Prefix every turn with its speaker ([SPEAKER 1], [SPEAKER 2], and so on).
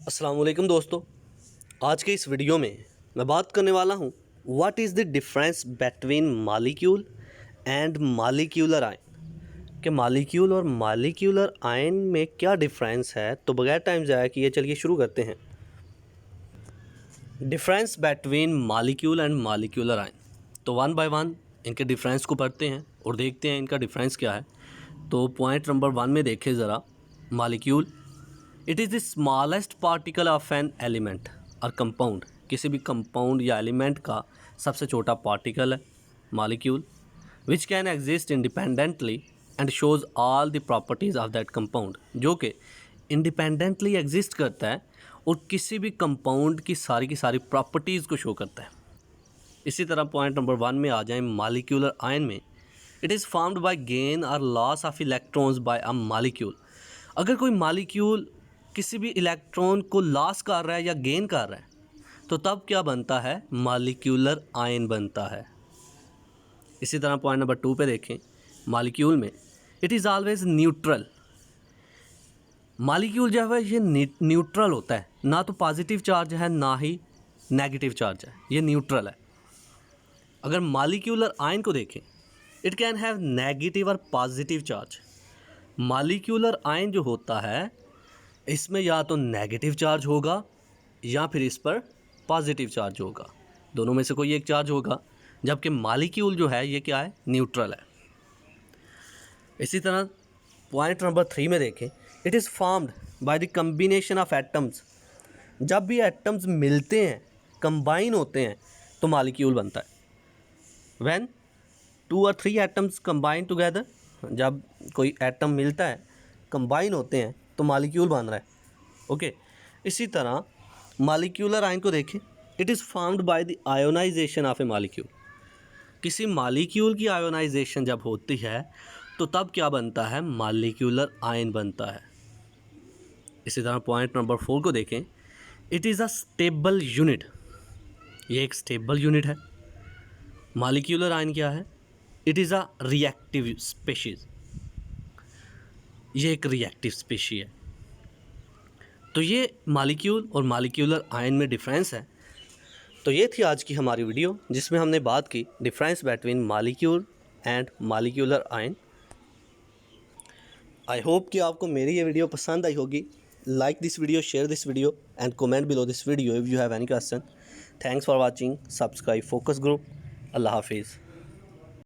[SPEAKER 1] अस्सलाम वालेकुम दोस्तों। आज के इस वीडियो में मैं बात करने वाला हूँ what is the difference between molecule and molecular ion कि मालिक्यूल और मालिक्यूलर आयन में क्या डिफरेंस है। तो बगैर टाइम ज़ाया किए चलिए शुरू करते हैं। Difference between molecule and molecular ion, तो वन बाय वन इनके डिफरेंस को पढ़ते हैं और देखते हैं इनका डिफरेंस क्या है। तो पॉइंट नंबर 1 में देखें ज़रा। Molecule, it is the smallest particle of an element और कंपाउंड, किसी भी कंपाउंड या एलिमेंट का सबसे छोटा पार्टिकल है molecule, which can exist independently and shows all the properties of that compound, जो कि इंडिपेंडेंटली एग्जिस्ट करता है और किसी भी कंपाउंड की सारी प्रॉपर्टीज़ को शो करता है। इसी तरह पॉइंट नंबर 1 में आ जाएं मालिक्यूलर आयन में। It is formed by gain or loss of electrons by a molecule. अगर कोई मालिक्यूल किसी भी इलेक्ट्रॉन को लॉस कर रहा है या गेन कर रहा है तो तब क्या बनता है, मालिक्यूलर आयन बनता है। इसी तरह पॉइंट नंबर 2 पे देखें। मालिक्यूल में it is always neutral. Molecule जो है ये न्यूट्रल होता है, ना तो पॉजिटिव चार्ज है ना ही नेगेटिव चार्ज है, ये न्यूट्रल है। अगर मालिक्यूलर आयन को देखें, इट कैन हैव नेगेटिव और पॉजिटिव चार्ज। मालिक्यूलर आयन जो होता है इसमें या तो नेगेटिव चार्ज होगा या फिर इस पर पॉजिटिव चार्ज होगा, दोनों में से कोई एक चार्ज होगा, जबकि मालिक्यूल जो है ये क्या है, न्यूट्रल है। इसी तरह पॉइंट नंबर 3 में देखें। It is formed by the combination of atoms. जब भी एटम्स मिलते हैं, कंबाइन होते हैं, तो मालिक्यूल बनता है। व्हेन 2 और 3 एटम्स कंबाइन टुगेदर, जब कोई एटम मिलता है, कंबाइन होते हैं, तो मालिक्यूल बन रहा है। ओके। इसी तरह मालिक्यूलर आयन को देखें। It is formed by the ionisation of a molecule. किसी मालिक्यूल की आयोनाइजेशन जब होती है तो तब क्या बनता है, मालिक्यूलर आयन बनता है। इसी तरह पॉइंट नंबर 4 को देखें। It is a stable unit. ये एक स्टेबल यूनिट है। मालिक्यूलर आयन क्या है, it is a reactive species. ये एक रिएक्टिव स्पीशी है। तो ये मालिक्यूल और मालिक्यूलर आयन में डिफरेंस है। तो ये थी आज की हमारी वीडियो जिसमें हमने बात की difference between molecule and molecular ion. I hope कि आपको मेरी ये वीडियो पसंद आई होगी। Like this video, share this video and comment below this video if you have any question. Thanks for watching. Subscribe focus group. अल्लाह हाफिज़।